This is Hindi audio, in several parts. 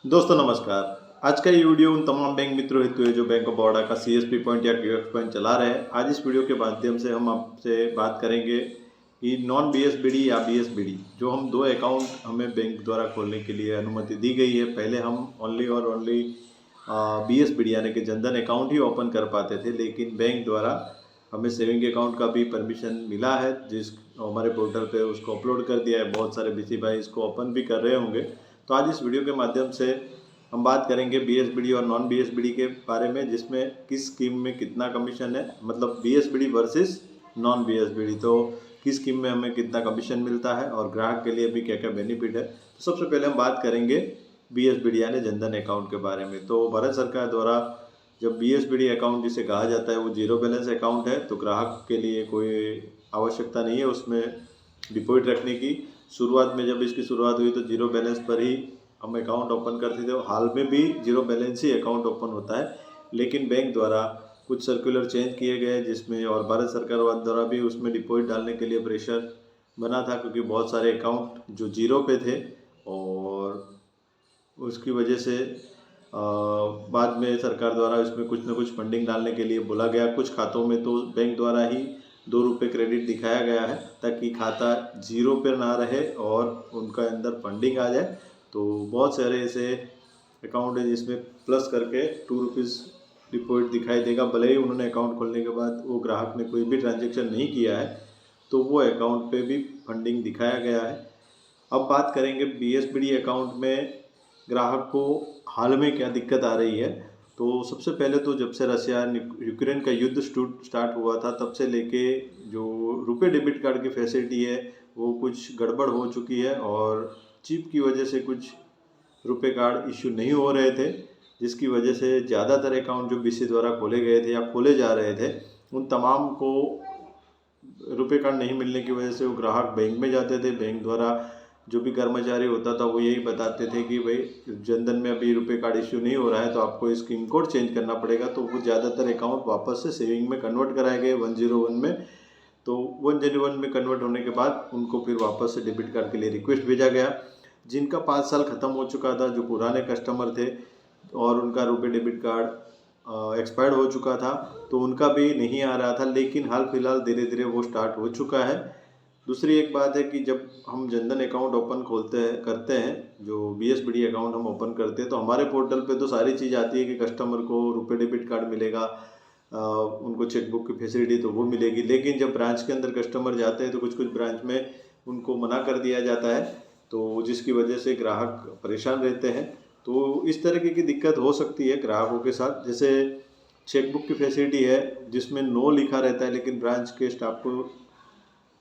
दोस्तों नमस्कार। आज का ये वीडियो उन तमाम बैंक मित्रों हेतु है जो बैंक ऑफ बड़ौदा का सीएसपी पॉइंट या क्यूएक्स पॉइंट चला रहे हैं। आज इस वीडियो के माध्यम से हम आपसे बात करेंगे कि नॉन बीएसबीडी या बीएसबीडी जो हम दो अकाउंट हमें बैंक द्वारा खोलने के लिए अनुमति दी गई है। पहले हम ओनली और ओनली बीएसबीडी यानी कि जनधन अकाउंट ही ओपन कर पाते थे, लेकिन बैंक द्वारा हमें सेविंग अकाउंट का भी परमिशन मिला है, जिस हमारे पोर्टल पे उसको अपलोड कर दिया है। बहुत सारे बीसी भाई इसको ओपन भी कर रहे होंगे। तो आज इस वीडियो के माध्यम से हम बात करेंगे बीएसबीडी और नॉन बीएसबीडी के बारे में, जिसमें किस स्कीम में कितना कमीशन है, मतलब बीएसबीडी वर्सेस नॉन बीएसबीडी। तो किस स्कीम में हमें कितना कमीशन मिलता है और ग्राहक के लिए भी क्या क्या बेनिफिट है। तो सबसे पहले हम बात करेंगे बीएसबीडी यानी जनधन अकाउंट के बारे में। तो भारत सरकार द्वारा जब बीएसबीडी अकाउंट जिसे कहा जाता है वो जीरो बैलेंस अकाउंट है, तो ग्राहक के लिए कोई आवश्यकता नहीं है उसमें डिपॉजिट रखने की। शुरुआत में जब इसकी शुरुआत हुई तो जीरो बैलेंस पर ही हम अकाउंट ओपन करते थे। हाल में भी जीरो बैलेंस ही अकाउंट ओपन होता है, लेकिन बैंक द्वारा कुछ सर्कुलर चेंज किए गए जिसमें, और भारत सरकार द्वारा भी उसमें डिपॉजिट डालने के लिए प्रेशर बना था, क्योंकि बहुत सारे अकाउंट जो जीरो पे थे और उसकी वजह से बाद में सरकार द्वारा इसमें कुछ ना कुछ फंडिंग डालने के लिए बोला गया। कुछ खातों में तो बैंक द्वारा ही ₹2 क्रेडिट दिखाया गया है ताकि खाता जीरो पर ना रहे और उनका अंदर फंडिंग आ जाए। तो बहुत सारे ऐसे अकाउंट है जिसमें प्लस करके ₹2 डिपॉजिट दिखाई देगा, भले ही उन्होंने अकाउंट खोलने के बाद वो ग्राहक ने कोई भी ट्रांजेक्शन नहीं किया है, तो वो अकाउंट पे भी फंडिंग दिखाया गया है। अब बात करेंगे बीएसबीडी अकाउंट में ग्राहक को हाल में क्या दिक्कत आ रही है। तो सबसे पहले तो जब से रशिया यूक्रेन का युद्ध स्टार्ट हुआ था, तब से लेके जो रुपए डेबिट कार्ड की फैसिलिटी है वो कुछ गड़बड़ हो चुकी है और चिप की वजह से कुछ रुपए कार्ड इश्यू नहीं हो रहे थे, जिसकी वजह से ज़्यादातर अकाउंट जो बीसी द्वारा खोले गए थे या खोले जा रहे थे, उन तमाम को रुपए कार्ड नहीं मिलने की वजह से वो ग्राहक बैंक में जाते थे। बैंक द्वारा जो भी कर्मचारी होता था वो यही बताते थे कि भाई जनधन में अभी रुपए कार्ड इश्यू नहीं हो रहा है, तो आपको इस स्कीम कोड चेंज करना पड़ेगा। तो वो ज़्यादातर अकाउंट वापस से सेविंग में कन्वर्ट कराए गए 101 में। तो 101 में कन्वर्ट होने के बाद उनको फिर वापस से डेबिट कार्ड के लिए रिक्वेस्ट भेजा गया। जिनका 5 साल ख़त्म हो चुका था, जो पुराने कस्टमर थे और उनका रुपए डेबिट कार्ड एक्सपायर्ड हो चुका था, तो उनका भी नहीं आ रहा था, लेकिन हाल फिलहाल धीरे धीरे वो स्टार्ट हो चुका है। दूसरी एक बात है कि जब हम जनधन अकाउंट ओपन करते हैं, जो बीएसबीडी अकाउंट हम ओपन करते हैं, तो हमारे पोर्टल पे तो सारी चीज़ आती है कि कस्टमर को रुपए डेबिट कार्ड मिलेगा, उनको चेकबुक की फैसिलिटी तो वो मिलेगी। लेकिन जब ब्रांच के अंदर कस्टमर जाते हैं तो कुछ कुछ ब्रांच में उनको मना कर दिया जाता है, तो जिसकी वजह से ग्राहक परेशान रहते हैं। तो इस तरीके की दिक्कत हो सकती है ग्राहकों के साथ। जैसे चेकबुक की फैसिलिटी है जिसमें नो लिखा रहता है, लेकिन ब्रांच के स्टाफ को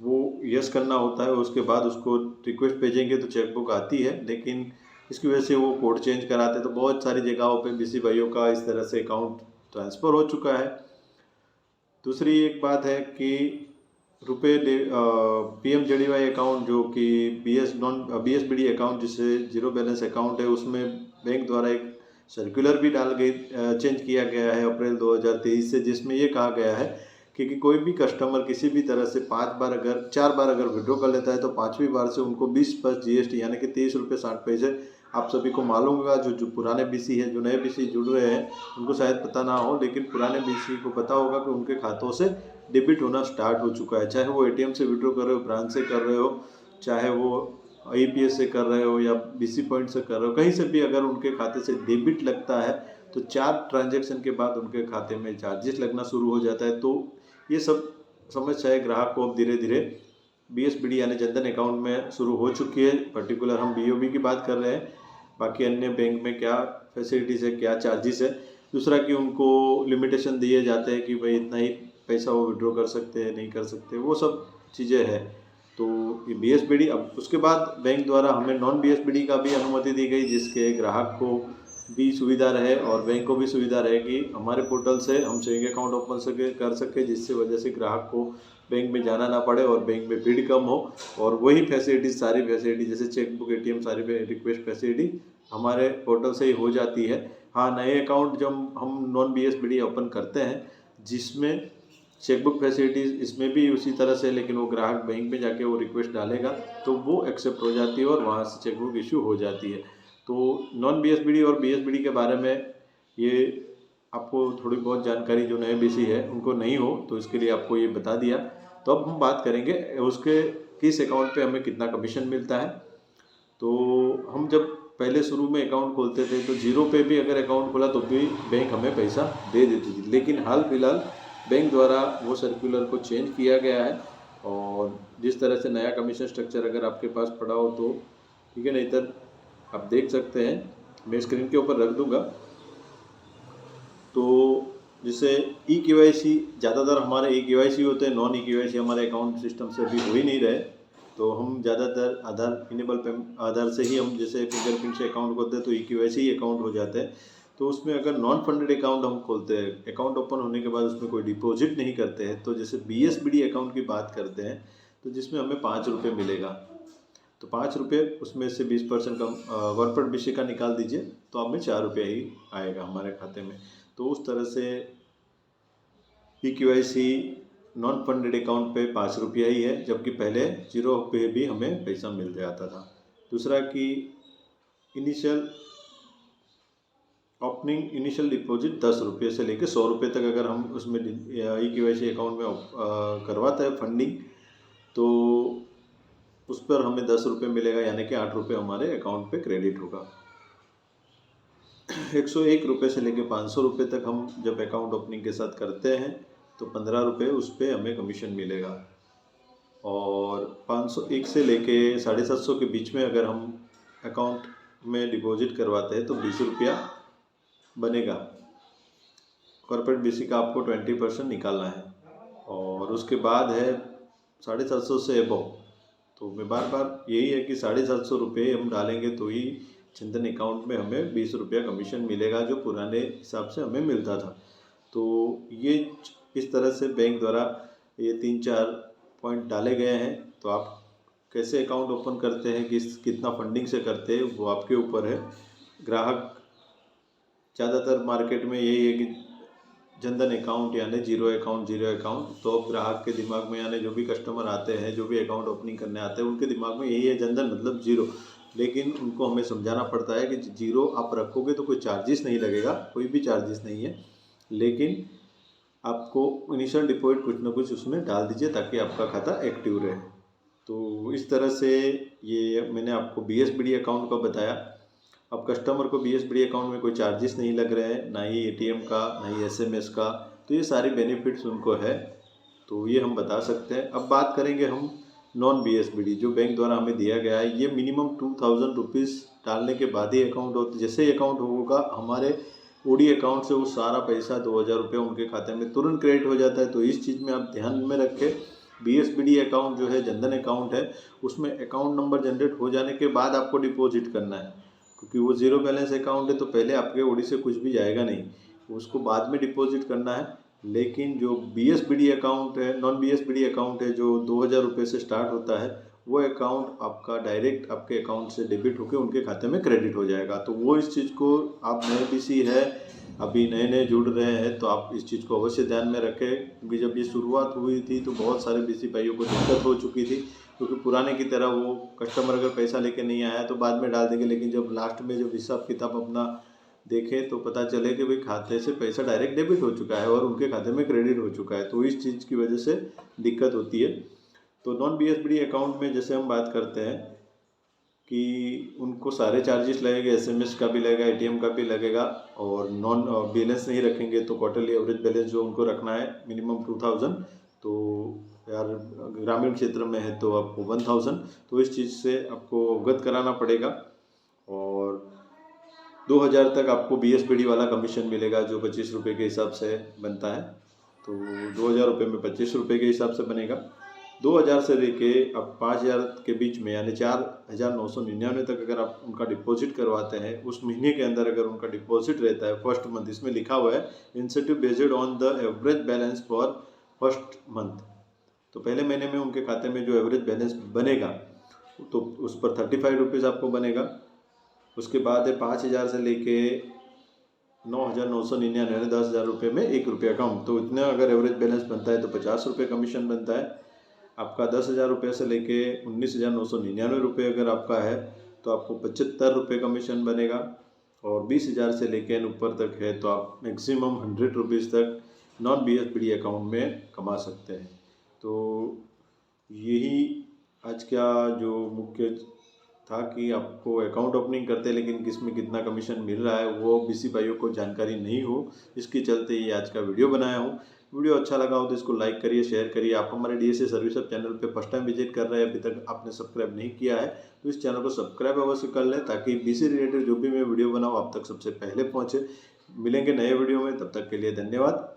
वो यस करना होता है, उसके बाद उसको रिक्वेस्ट भेजेंगे तो चेकबुक आती है, लेकिन इसकी वजह से वो कोड चेंज कराते हैं। तो बहुत सारी जगहों पे बीसी भाइयों का इस तरह से अकाउंट ट्रांसफ़र हो चुका है। दूसरी एक बात है कि रुपए पीएमजेडीवाई अकाउंट जो कि बीएसबीडी अकाउंट जिसे जीरो बैलेंस अकाउंट है, उसमें बैंक द्वारा एक सर्कुलर भी चेंज किया गया है अप्रैल 2023 से, जिसमें ये कहा गया है कि कोई भी कस्टमर किसी भी तरह से 4 बार अगर विड्रॉ कर लेता है तो 5वीं बार से उनको 20 प्लस जीएसटी यानी कि ₹23.60। आप सभी को मालूम होगा, जो पुराने बीसी है, जो नए बीसी जुड़ रहे हैं उनको शायद पता ना हो, लेकिन पुराने बीसी को पता होगा कि उनके खातों से डेबिट होना स्टार्ट हो चुका है। चाहे वो एटीएम से विड्रॉ कर रहे हो, ब्रांच से कर रहे हो, चाहे वो आईपीएस से कर रहे हो या बीसी पॉइंट से कर रहे हो, कहीं से भी अगर उनके खाते से डेबिट लगता है तो 4 ट्रांजैक्शन के बाद उनके खाते में चार्जेस लगना शुरू हो जाता है। तो ये सब समस्याएं ग्राहक को अब धीरे धीरे बीएसबीडी यानी जनधन अकाउंट में शुरू हो चुकी है। पर्टिकुलर हम बीओबी की बात कर रहे हैं, बाकी अन्य बैंक में क्या फैसिलिटीज़ है, क्या चार्जेस है। दूसरा कि उनको लिमिटेशन दिए जाते हैं कि भाई इतना ही पैसा वो विड्रॉ कर सकते हैं, नहीं कर सकते, वो सब चीज़ें हैं। तो ये बीएसबीडी, अब उसके बाद बैंक द्वारा हमें नॉन बीएसबीडी का भी अनुमति दी गई, जिसके ग्राहक को भी सुविधा रहे और बैंक को भी सुविधा रहे कि हमारे पोर्टल से हम सेविंग अकाउंट ओपन कर सके, जिससे वजह से ग्राहक को बैंक में जाना ना पड़े और बैंक में भीड़ कम हो, और वही सारी फैसिलिटी जैसे चेकबुक, एटीएम, सारी रिक्वेस्ट फैसिलिटी हमारे पोर्टल से ही हो जाती है। हाँ, नए अकाउंट जब हम नॉन बीएसबीडी ओपन करते हैं जिसमें चेकबुक फैसिलिटीज़ इसमें भी उसी तरह से, लेकिन वो ग्राहक बैंक में जाके वो रिक्वेस्ट डालेगा तो वो एक्सेप्ट हो जाती है और वहाँ से चेकबुक इशू हो जाती है। तो नॉन BSBD और BSBD के बारे में ये आपको थोड़ी बहुत जानकारी जो नए BC है उनको नहीं हो तो इसके लिए आपको ये बता दिया। तो अब हम बात करेंगे उसके किस अकाउंट पे हमें कितना कमीशन मिलता है। तो हम जब पहले शुरू में अकाउंट खोलते थे तो जीरो पे भी अगर अकाउंट खोला तो भी बैंक हमें पैसा दे देती थी, लेकिन हाल फिलहाल बैंक द्वारा वो सर्कुलर को चेंज किया गया है और जिस तरह से नया कमीशन स्ट्रक्चर अगर आपके पास पड़ा हो तो ठीक है, नहीं तो आप देख सकते हैं, मैं स्क्रीन के ऊपर रख दूंगा। तो जैसे eKYC ज़्यादातर हमारे eKYC होते हैं, नॉन eKYC हमारे अकाउंट सिस्टम से अभी हो ही नहीं रहे, तो हम ज़्यादातर आधार से ही हम जैसे फिंगरप्रिंट से अकाउंट खोलते हैं तो eKYC ही अकाउंट हो जाते हैं। तो उसमें अगर नॉन फंडेड अकाउंट हम खोलते हैं, अकाउंट ओपन होने के बाद उसमें कोई डिपॉजिट नहीं करते हैं, तो जैसे BSBD अकाउंट की बात करते हैं तो जिसमें हमें 5 रुपये मिलेगा, तो 5 रुपये उसमें से 20% का कॉर्पोरेट BC का निकाल दीजिए तो हमें 4 रुपये ही आएगा हमारे खाते में। तो उस तरह से eKYC नॉन फंडेड अकाउंट पे 5 रुपया ही है, जबकि पहले 0 पे भी हमें पैसा मिल जाता था। दूसरा कि इनिशियल डिपॉजिट 10 रुपये से लेकर 100 रुपये तक अगर हम उसमें eKYC अकाउंट में करवाते हैं फंडिंग तो उस पर हमें 10 रुपये मिलेगा, यानी कि 8 रुपये हमारे अकाउंट पे क्रेडिट होगा। 101 रुपये से लेकर 500 रुपये तक हम जब अकाउंट ओपनिंग के साथ करते हैं तो 15 रुपये उस पर हमें कमीशन मिलेगा, और 501 से लेके 750 के बीच में अगर हम अकाउंट में डिपॉजिट करवाते हैं तो 20 रुपया बनेगा। कॉर्पोरेट BC का आपको 20% निकालना है, और उसके बाद है 750 से एबव, तो मैं बार यही है कि 750 रुपये हम डालेंगे तो ही जनधन अकाउंट में हमें 20 रुपया कमीशन मिलेगा, जो पुराने हिसाब से हमें मिलता था। तो ये इस तरह से बैंक द्वारा ये 3-4 पॉइंट डाले गए हैं। तो आप कैसे अकाउंट ओपन करते हैं, कितना फंडिंग से करते हैं, वो आपके ऊपर है। ग्राहक ज़्यादातर मार्केट में यही है कि जनधन अकाउंट यानी जीरो अकाउंट, तो अब ग्राहक के दिमाग में यानी जो भी कस्टमर आते हैं, जो भी अकाउंट ओपनिंग करने आते हैं, उनके दिमाग में यही है जनधन मतलब जीरो। लेकिन उनको हमें समझाना पड़ता है कि जीरो आप रखोगे तो कोई चार्जेस नहीं लगेगा, कोई भी चार्जेस नहीं है, लेकिन आपको इनिशियल डिपॉजिट कुछ ना कुछ उसमें डाल दीजिए ताकि आपका खाता एक्टिव रहे। तो इस तरह से ये मैंने आपको BSBD अकाउंट का बताया। अब कस्टमर को BSBD अकाउंट में कोई चार्जेस नहीं लग रहे हैं, ना ही ATM का, ना ही SMS का, तो ये सारी बेनिफिट्स उनको है, तो ये हम बता सकते हैं। अब बात करेंगे हम नॉन BSBD जो बैंक द्वारा हमें दिया गया है। ये मिनिमम 2000 रुपीज़ डालने के बाद ही अकाउंट होता है। जैसे ही अकाउंट होगा हमारे OD अकाउंट से वो सारा पैसा 2000 रुपये उनके खाते में तुरंत क्रेडिट हो जाता है। तो इस चीज़ में आप ध्यान में रखें। BSBD अकाउंट जो है जनधन अकाउंट है, उसमें अकाउंट नंबर जनरेट हो जाने के बाद आपको डिपॉजिट करना है, क्योंकि वो जीरो बैलेंस अकाउंट है तो पहले आपके OD से कुछ भी जाएगा नहीं, उसको बाद में डिपॉजिट करना है। लेकिन जो BSBD अकाउंट है, नॉन BSBD अकाउंट है, जो 2000 रुपये से स्टार्ट होता है, वो अकाउंट आपका डायरेक्ट आपके अकाउंट से डेबिट होकर उनके खाते में क्रेडिट हो जाएगा। तो वो इस चीज़ को, आप नए BC है, अभी नए जुड़ रहे हैं, तो आप इस चीज़ को अवश्य ध्यान में रखें, क्योंकि जब ये शुरुआत हुई थी तो बहुत सारे BC भाइयों को दिक्कत हो चुकी थी, क्योंकि पुराने की तरह वो कस्टमर अगर पैसा लेके नहीं आया तो बाद में डाल देंगे, लेकिन जब लास्ट में जब हिसाब किताब अपना देखें तो पता चले कि भाई खाते से पैसा डायरेक्ट डेबिट हो चुका है और उनके खाते में क्रेडिट हो चुका है। तो इस चीज़ की वजह से दिक्कत होती है। तो नॉन BSBD अकाउंट में जैसे हम बात करते हैं कि उनको सारे चार्जेस लगेंगे, SMS का भी लगेगा, ATM का भी लगेगा, और नॉन बैलेंस नहीं रखेंगे तो क्वार्टरली एवरेज बैलेंस जो उनको रखना है मिनिमम 2000, तो यार ग्रामीण क्षेत्र में है तो आपको 1000, तो इस चीज़ से आपको अवगत कराना पड़ेगा। और 2000 तक आपको BSBD वाला कमीशन मिलेगा, जो 25 रुपये के हिसाब से बनता है। तो 2000 रुपये में 25 रुपये के हिसाब से बनेगा। 2000 से लेके अब 5000 के बीच में यानी 4999 तक अगर आप उनका डिपॉजिट करवाते हैं, उस महीने के अंदर अगर उनका डिपॉजिट रहता है फर्स्ट मंथ, इसमें लिखा हुआ है incentive based on the average balance for first month, तो पहले महीने में उनके खाते में जो एवरेज बैलेंस बनेगा तो उस पर 35 रुपीज़ आपको बनेगा। उसके बाद है 5000 से लेके 9999 10,000 रुपये में 1 रुपया कम, तो इतना अगर एवरेज बैलेंस बनता है तो 50 रुपये कमीशन बनता है। आपका 10,000 रुपये से लेके 19,999 रुपये अगर आपका है तो आपको 75 रुपये कमीशन बनेगा, और 20,000 से लेकर ऊपर तक है तो आप मैक्सिमम 100 रुपीज़ तक नॉन BSBD अकाउंट में कमा सकते हैं। तो यही आज का जो मुख्य था कि आपको अकाउंट ओपनिंग करते लेकिन किसमें कितना कमीशन मिल रहा है वो BC भाइयों को जानकारी नहीं हो, इसके चलते ये आज का वीडियो बनाया हूँ। वीडियो अच्छा लगा हो तो इसको लाइक करिए, शेयर करिए। आप हमारे DSA सर्विस हब चैनल पे फर्स्ट टाइम विजिट कर रहे हैं, अभी तक आपने सब्सक्राइब नहीं किया है तो इस चैनल को सब्सक्राइब अवश्य कर लें, ताकि BC रिलेटेड जो भी मैं वीडियो बनाऊँ आप तक सबसे पहले पहुँचे। मिलेंगे नए वीडियो में, तब तक के लिए धन्यवाद।